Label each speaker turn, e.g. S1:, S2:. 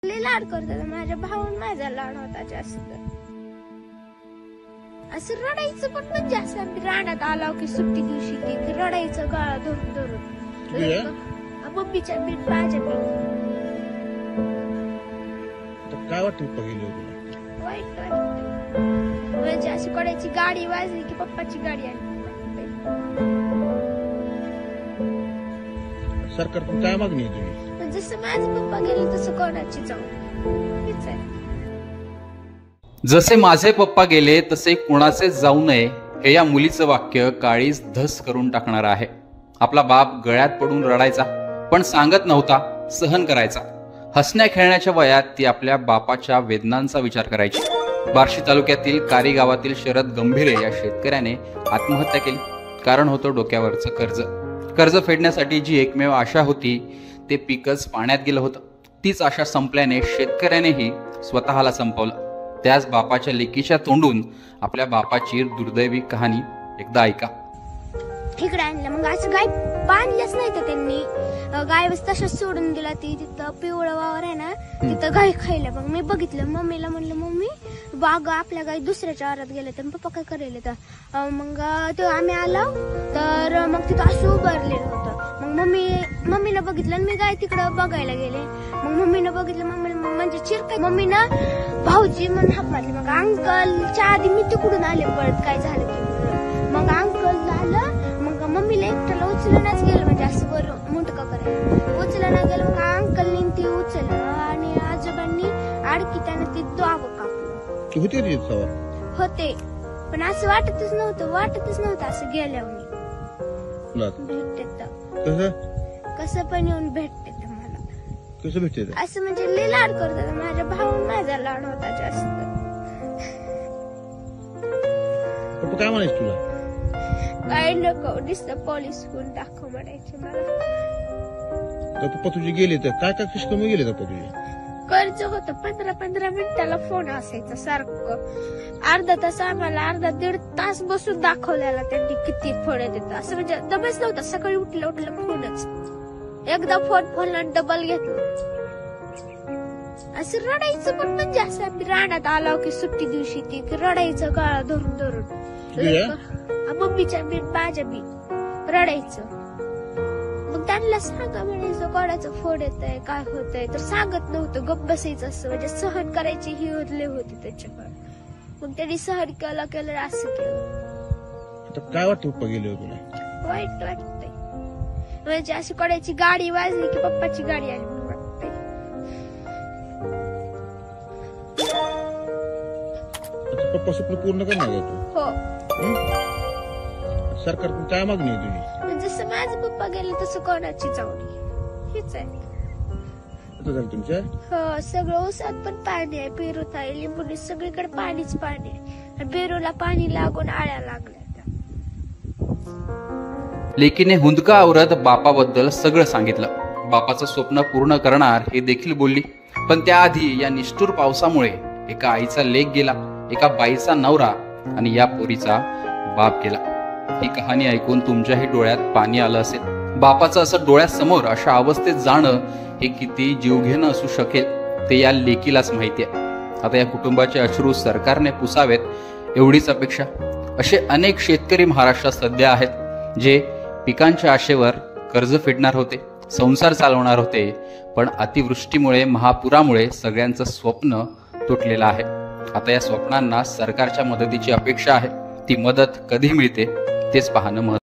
S1: लाड करतात माझ्या भाऊन माझा लाड होता जास्त. असं रडायचं पण म्हणजे असं आम्ही रानात आलो की सुट्टी दिवशी की रडायचं गाळा धरून धरून मम्मीच्या बीट माझ्या बीट.
S2: काय वाटतं पप्पा गेले होते?
S1: वाईट वाटतं म्हणजे अशी कोणाची गाडी वाजली की पप्पाची गाडी आली.
S2: सरकारकडून काय मागणी आहे तुम्ही?
S1: जसं माझे पप्पा गेले तसं कोणाची जाऊ हेच आहे.
S3: जसे माझे पप्पा गेले तसे कुणाचे जाऊ नये हे या मुलीचं वाक्य काळीच धस करून टाकणार आहे. आपला बाप गळ्यात पडून रडायचा पण सांगत नव्हता, सहन करायचा. हसण्या खेळण्याच्या वयात ती आपल्या बापाच्या वेदनांचा विचार करायची. बार्शी तालुक्यातील कारी गावातील शरद गंभीरे या शेतकऱ्याने आत्महत्या केली. कारण होतं डोक्यावरचं कर्ज. कर्ज फेडण्यासाठी जी एकमेव आशा होती ते पीकच पाण्यात गेलं होतं. तीच आशा संपल्याने शेतकऱ्यानेही स्वतःला संपवलं. त्याच बापाच्या लेकीच्या तोंडून आपल्या बापाची दुर्दैवी कहाणी एकदा ऐका.
S1: इकडे आणलं मग असं गाय बांधलंच नाही तर त्यांनी गाय तसंच सोडून दिला. ती तिथं पिवळं वावर आहे ना तिथं गाय खायला. मग मी बघितलं मम्मीला म्हणलं मम्मी बाग आपल्या गाय दुसऱ्याच्या आरात गेल्या तर पप्पा काय करायला तर मग तो आम्ही आलो तर मग तिथं असं उभारलेलं होतं. मग मम्मीनं बघितलं आणि मी गाय तिकडं बघायला गेले. मग मम्मीनं बघितलं मम्मी म्हणजे चिरकाय मम्मीनं भाऊजी म्हणून हाक मारली. मग अंकलच्या आधी मी तिकडून आले पळत काय झालं की मग अंकल झालं. मग मम्मीला एकट्याला उचलूनच गेलं म्हणजे असं बरं मुंटका करायला उचलणं गेलं. मग अंकलनी ती उचललं आणि आजोबांनी आडकी त्यानं ती दोघं कापलं होते. पण असं वाटतच नव्हतं असं गेल्यावर भेटते कसं पण येऊन भेटते मला.
S2: कसं भेटते
S1: असं म्हणजे लय लाड करतात माझ्या भाऊन माझा लाड होता जास्त.
S2: पप्पा काय म्हणायचं तुला?
S1: काय नको नुसतं पोलीस होऊन दाखव म्हणायचे मला.
S2: पप्पा तुझे गेले तर काय काय कशी कमी गेले पप्पा तुझे?
S1: कर्ज होतं 15-15 मिनिटाला फोन असायचा सारखं. अर्धा तास आम्हाला अर्धा दीड तास बसून दाखवलेला त्यांनी किती फोन येतात असं म्हणजे दमच नव्हता. सकाळी उठलं फोनच. एकदा फोन डबल घेतला. असं रडायचं पण म्हणजे असं आम्ही रानात आलो की सुट्टी दिवशी ती रडायचं गाळा धरून धरून मम्मीच्या बीट माझ्या बीट रडायचं. मग त्यांना सांगा म्हणायचं कोणाचं फोन येत आहे काय होत आहे तर सांगत नव्हतं. गप्प बसायचं असं म्हणजे सहन करायची ही होती त्याच्याकडे. मग त्यांनी सहन केलं असं केलं.
S2: काय वाटतं पप्पा गेले होते?
S1: वाईट वाटतंय म्हणजे अशी कोणाची गाडी वाजली की पप्पाची गाडी आली म्हणून वाटतंय.
S2: पप्पा स्वप्न पूर्ण करणार का तू?
S1: हो.
S2: सरकारकडून काय मागणी आहे तुझी?
S1: जसं माझे पप्पा गेले तसं कोणाची जाऊ हेच आहे.
S2: तुमच्या
S1: हो सगळं ऊसात पण पाणी आहे. पेरूत आहे लिंबूनी सगळीकडे पाणीच पाणी आहे. पेरूला पाणी लागून आळ्या लागल्या.
S3: लेकीने हुंदका आवरत बापाबद्दल सगळं सांगितलं. बापाचं स्वप्न पूर्ण करणार हे देखील बोलली. पण त्याआधी या निष्ठुर पावसामुळे एका आईचा लेक गेला, एका बाईचा नवरा आणि या पोरीचा बाप गेला. ही कहाणी ऐकून तुमच्याही डोळ्यात पाणी आलं असेल. बापाचं असं डोळ्यासमोर अशा अवस्थेत जाणं हे किती जीवघेणं असू शकेल ते या लेकीलाच माहिती आहे. आता या कुटुंबाचे अश्रू सरकारने पुसावेत एवढीच अपेक्षा. असे अनेक शेतकरी महाराष्ट्रात सध्या आहेत जे पिकांच्या आशेवर कर्ज फेडणार होते, संसार चालवणार होते, पण अतिवृष्टीमुळे महापुरामुळे सगळ्यांचं स्वप्न तुटलेलं आहे. आता या स्वप्नांना सरकारच्या मदतीची अपेक्षा आहे. ती मदत कधी मिळते तेच पाहणं महत्त्वाचं.